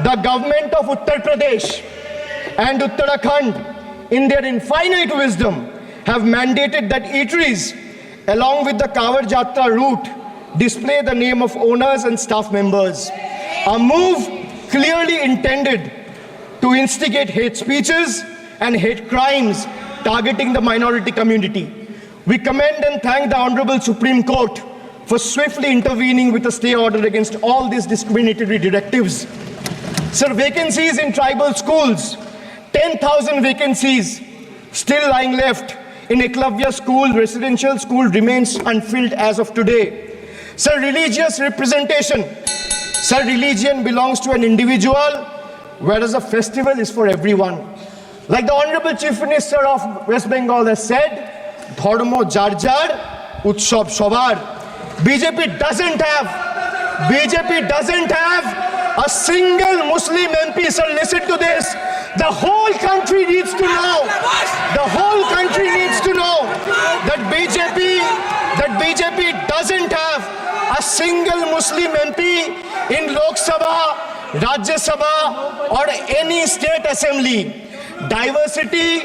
the government of Uttar Pradesh and Uttarakhand, in their infinite wisdom, have mandated that eateries, along with the Kawar Jatra route, display the name of owners and staff members. A move clearly intended to instigate hate speeches and hate crimes targeting the minority community. We commend and thank the Honorable Supreme Court for swiftly intervening with a stay order against all these discriminatory directives. Sir, vacancies in tribal schools, 10,000 vacancies still lying left in Eklavya school, residential school, remains unfilled as of today. Sir, religious representation. Sir, religion belongs to an individual, whereas a festival is for everyone. Like the Honorable Chief Minister of West Bengal has said, Dharmo jar jar, Utsav shobar. BJP doesn't have a single Muslim MP. Sir, listen to this. The whole country needs to know. The whole country needs to know that BJP doesn't have a single Muslim MP in Lok Sabha, Rajya Sabha, or any state assembly. Diversity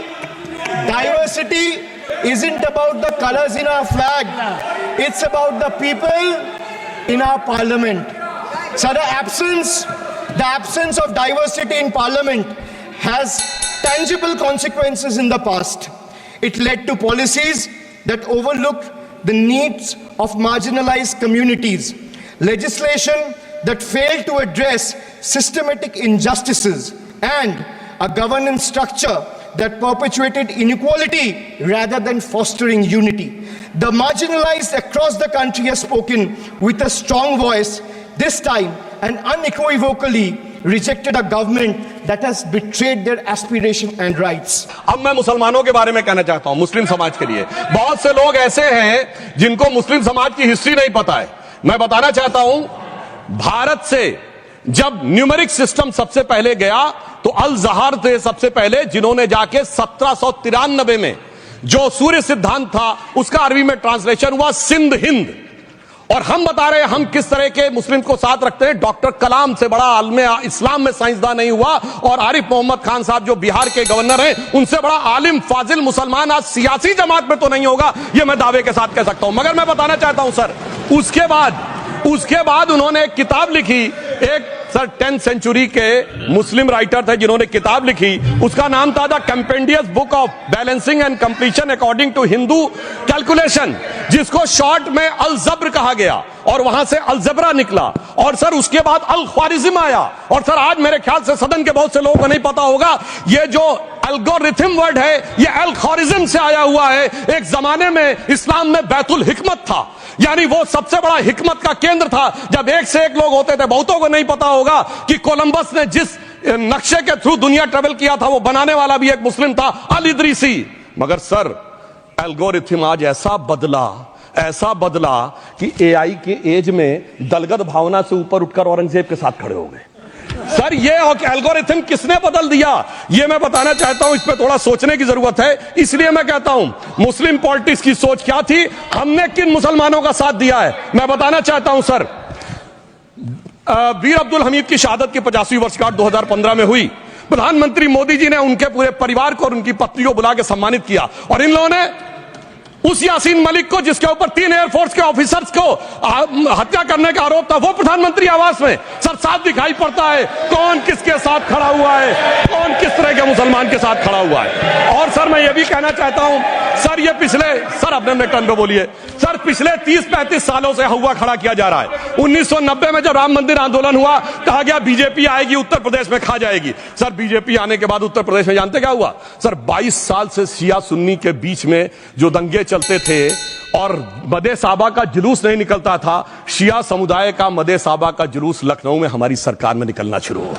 isn't about the colors in our flag. It's about the people in our parliament. So the absence of diversity in parliament has tangible consequences in the past. It led to policies that overlooked the needs of marginalized communities, legislation that failed to address systematic injustices, and a governance structure that perpetuated inequality rather than fostering unity. The marginalized across the country have spoken with a strong voice, this time and unequivocally rejected a government that has betrayed their aspiration and rights. अब मैं मुसलमानों के बारे में कहना चाहता हूं, मुस्लिम समाज के लिए बहुत से लोग ऐसे हैं जिनको मुस्लिम समाज की हिस्ट्री नहीं पता है। मैं बताना चाहता हूं, भारत से जब न्यूमेरिक सिस्टम सबसे पहले गया तो अल जहार थे सबसे पहले, जिन्होंने जाके 1793 में जो सूर्य सिद्धांत था उसका अरबी में ट्रांसलेशन हुआ सिंध हिंद। और हम बता रहे हैं हम किस तरह के मुस्लिम को साथ रखते हैं। डॉक्टर कलाम से बड़ा आलिम इस्लाम में साइंसदान नहीं हुआ, और आरिफ मोहम्मद खान साहब जो बिहार के गवर्नर हैं उनसे बड़ा आलिम फाजिल मुसलमान आज सियासी जमात में तो नहीं होगा, यह मैं दावे के साथ कह सकता हूं। मगर मैं बताना चाहता हूं सर, उसके बाद उन्होंने एक किताब लिखी, एक सर 10th सेंचुरी के मुस्लिम राइटर थे जिन्होंने किताब लिखी, उसका नाम था the compendious book of balancing and completion according to Hindu calculation, जिसको शॉर्ट में अल जब्र कहा गया, और वहां से अल जबरा निकला, और सर उसके बाद अल ख्वारिज्म आया। और सर आज मेरे ख्याल से सदन के बहुत से लोगों को नहीं पता होगा, ये जो एल्गोरिथम वर्ड है ये अल ख्वारिज्म से आया हुआ है। एक जमाने में इस्लाम में बैतुल हिकमत था, यानी वो सबसे बड़ा हिकमत का केंद्र था, जब एक से एक लोग होते थे। बहुतों को नहीं पता होगा कि कोलंबस ने जिस नक्शे के थ्रू दुनिया ट्रेवल किया था वो बनाने वाला भी एक मुस्लिम था, अल इदरीसी। मगर सर एल्गोरिथम आज ऐसा बदला कि एआई के एज में दलगत भावना से ऊपर उठकर औरंगजेब के साथ खड़े हो गए। सर ये एल्गोरिथम किसने बदल दिया, ये मैं बताना चाहता हूं। इस पे थोड़ा सोचने की जरूरत है। इसलिए मैं कहता हूं मुस्लिम पॉलिटिक्स की सोच क्या थी, हमने किन मुसलमानों का साथ दिया है, मैं बताना चाहता हूं सर। वीर अब्दुल हमीद की शहादत की 50वीं वर्षगांठ 2015 में हुई। प्रधानमंत्री मोदी जी ने उनके पूरे परिवार को और उनकी पत्नी को बुला के सम्मानित किया, और इन लोगों ने उस यासीन मलिक को, जिसके ऊपर 3 एयरफोर्स के ऑफिसर्स को हत्या करने का आरोप था, वो प्रधानमंत्री आवास में सर साफ दिखाई पड़ता है कौन किसके साथ खड़ा हुआ है, कौन किस तरह के मुसलमान के साथ खड़ा हुआ है। और सर मैं ये भी कहना चाहता हूं सर, ये सर अपने टर्न पे बोलिए सर, पिछले 30-35 सालों से हुआ खड़ा किया जा रहा है। 1990 में जब राम मंदिर आंदोलन हुआ, कहा गया बीजेपी आएगी उत्तर प्रदेश में खा जाएगी। सर बीजेपी आने के बाद उत्तर प्रदेश में जानते क्या हुआ सर, 22 साल से शिया सुन्नी के बीच में जो दंगे चलते थे और मदे साबा का जुलूस नहीं निकलता था, शिया समुदाय का मदे साबा का जुलूस लखनऊ में हमारी सरकार में निकलना शुरू हुआ।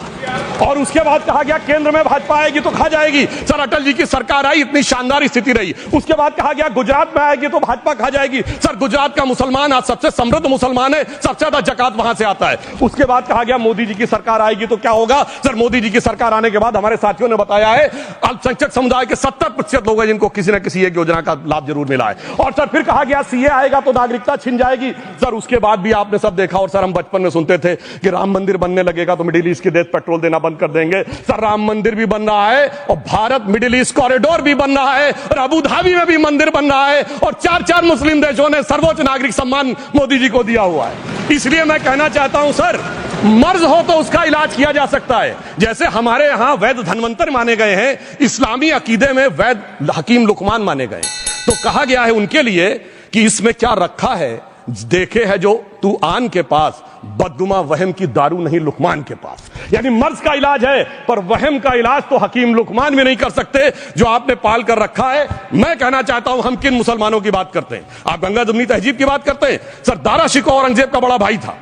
और उसके बाद कहा गया केंद्र में भाजपा आएगी तो खा जाएगी। सर अटल जी की सरकार आई, इतनी शानदार स्थिति रही। उसके बाद कहा गया गुजरात में आएगी तो भाजपा खा जाएगी। सर गुजरात का मुसलमान आज सबसे समृद्ध मुसलमान है, सबसे ज्यादा जकात वहां से आता है। उसके बाद कहा गया मोदी जी की सरकार आएगी तो क्या होगा। सर मोदी जी की सरकार आने के बाद हमारे साथियों ने बताया है अल्पसंख्यक समुदाय के 70% लोग हैं जिनको किसी न किसी एक योजना का लाभ जरूर मिला है। और सर फिर कहा कहा गया सीए आएगा तो नागरिकता छिन जाएगी। सर उसके बाद भी आपने सब देखा, और सर हम बचपन में सुनते थे कि राम मंदिर बनने लगेगा तो मिडिल ईस्ट के देश पेट्रोल देना बंद कर देंगे। सर राम मंदिर भी बन रहा है और भारत मिडिल ईस्ट कॉरिडोर भी बन रहा है और अबू धाबी में भी मंदिर बन रहा है और 4 मुस्लिम देशों ने सर्वोच्च नागरिक सम्मान मोदी जी को दिया हुआ है। इसलिए मैं कहना चाहता हूं सर, मर्ज हो तो उसका इलाज किया जा सकता है। जैसे हमारे यहां वैद धन्वंतर माने गए हैं, इस्लामी अकीदे में वैद हकीम लुकमान माने गए, तो कहा गया है उनके लिए कि इसमें क्या रखा है, देखे है जो तू आन के पास, बदगुमा वहम की दारू नहीं लुकमान के पास। यानी मर्ज का इलाज है पर वहम का इलाज तो हकीम लुकमान भी नहीं कर सकते जो आपने पाल कर रखा है। मैं कहना चाहता हूं, हम किन मुसलमानों की बात करते हैं? आप गंगा जमुनी तहजीब की बात करते हैं। सर दारा शिकोह औरंगजेब का बड़ा भाई था,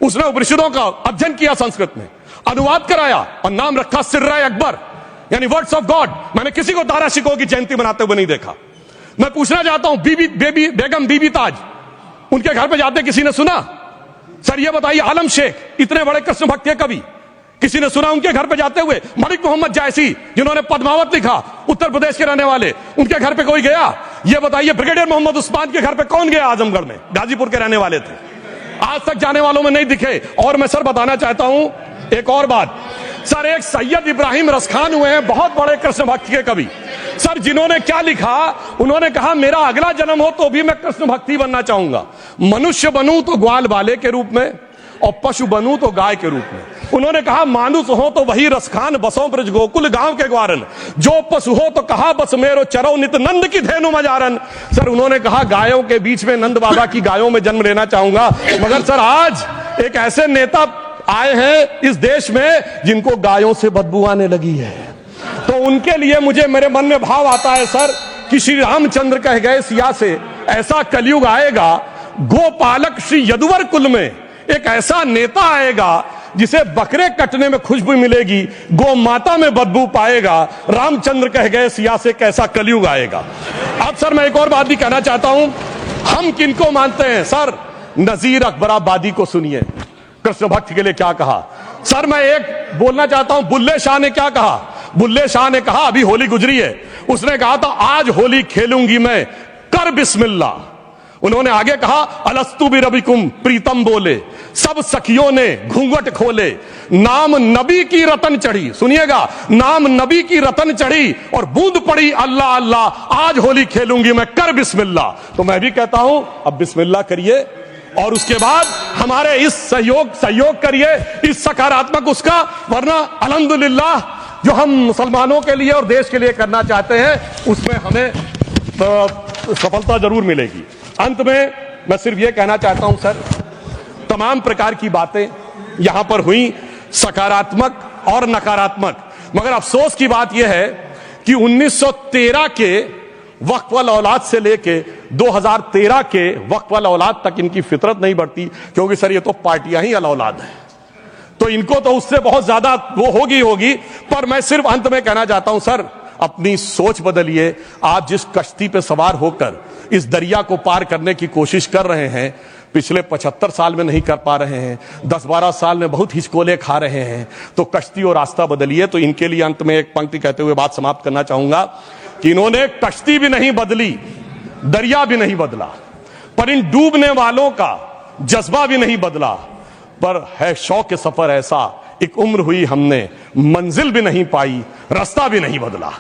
उसने उपनिषदों का अध्ययन किया, संस्कृत में अनुवाद कराया और नाम रखा सिर्राए अकबर, यानी वर्ड्स ऑफ गॉड। मैंने किसी को दारा शिकोह की जयंती मनाते हुए नहीं देखा। मैं पूछना चाहता हूं, बेगम बीबी ताज, उनके घर पे जाते किसी ने सुना? सर ये बताइए, आलम शेख इतने बड़े कृष्ण भक्त के कवि, किसी ने सुना उनके घर पे जाते हुए? मलिक मोहम्मद जायसी जिन्होंने पद्मावत लिखा, उत्तर प्रदेश के रहने वाले, उनके घर पे कोई गया? ये बताइए ब्रिगेडियर मोहम्मद उस्मान के घर पे कौन गया? आजमगढ़ में, गाजीपुर के रहने वाले थे, आज तक जाने वालों में नहीं दिखे। और मैं सर बताना चाहता हूं एक और बात, सर एक सैयद इब्राहिम रसखान हुए हैं, बहुत बड़े कृष्ण भक्त के कवि। सर जिन्होंने क्या लिखा, उन्होंने कहा मेरा अगला जन्म हो तो भी मैं कृष्ण भक्ति बनना चाहूंगा, मनुष्य बनूं तो ग्वाल बाले के रूप में और पशु बनूं तो गाय के रूप में। उन्होंने कहा मानुष हो तो वही रसखान, बसों ब्रज गोकुल गांव के ग्वारन, जो पशु हो तो कहा बस मेरो चरो नित नंद की धेनु मजारन। सर उन्होंने कहा गायों के बीच में नंद बाबा की गायों में जन्म लेना चाहूंगा। मगर सर आज एक ऐसे नेता आए हैं इस देश में जिनको गायों से बदबू आने लगी है, तो उनके लिए मुझे मेरे मन में भाव आता है सर कि श्री रामचंद्र कह गए सिया से, ऐसा कलयुग आएगा गोपालक श्री यदुवर कुल में एक ऐसा नेता आएगा जिसे बकरे कटने में खुशबू मिलेगी, गौ माता में बदबू पाएगा। रामचंद्र कह गए सिया से कैसा कलयुग आएगा। अब सर मैं एक और बात भी कहना चाहता हूं, हम किनको मानते हैं? सर नजीर अकबराबादी को सुनिए, कृष्ण भक्त के लिए क्या कहा। सर मैं एक बोलना चाहता हूं, बुल्ले शाह ने क्या कहा? बुल्ले शाह ने कहा, अभी होली गुजरी है, उसने कहा था आज होली खेलूंगी मैं, कर बिस्मिल्लाह। उन्होंने आगे कहा अलस्तु बिरबिकुम, प्रीतम बोले, सब सखियों ने घूंघट खोले, नाम नबी की रतन चढ़ी, सुनिएगा, नाम नबी की रतन चढ़ी और बूंद पड़ी अल्लाह अल्लाह, आज होली खेलूंगी मैं, कर बिस्मिल्लाह। तो मैं भी कहता हूं अब बिस्मिल्लाह करिए और उसके बाद हमारे इस सहयोग करिए, इस सकारात्मक उसका, वरना अल्हम्दुलिल्लाह जो हम मुसलमानों के लिए और देश के लिए करना चाहते हैं उसमें हमें सफलता जरूर मिलेगी। अंत में मैं सिर्फ यह कहना चाहता हूं सर, तमाम प्रकार की बातें यहां पर हुई, सकारात्मक और नकारात्मक, मगर अफसोस की बात यह है कि 1913 के वक्फ वाल औलाद से लेके 2013 के वक्फ वाल औलाद तक इनकी फितरत नहीं बढ़ती, क्योंकि सर ये तो पार्टियां ही अल औलाद है, तो इनको तो उससे बहुत ज्यादा वो होगी। पर मैं सिर्फ अंत में कहना चाहता हूं सर, अपनी सोच बदलिए। आप जिस कश्ती पे सवार होकर इस दरिया को पार करने की कोशिश कर रहे हैं, पिछले 75 साल में नहीं कर पा रहे हैं, 10-12 साल में बहुत हिचकोले खा रहे हैं, तो कश्ती और रास्ता बदलिए। तो इनके लिए अंत में एक पंक्ति कहते हुए बात समाप्त करना चाहूंगा कि इन्होंने कश्ती भी नहीं बदली, दरिया भी नहीं बदला, पर इन डूबने वालों का जज्बा भी नहीं बदला, पर है शौक सफर ऐसा, एक उम्र हुई हमने मंजिल भी नहीं पाई, रास्ता भी नहीं बदला।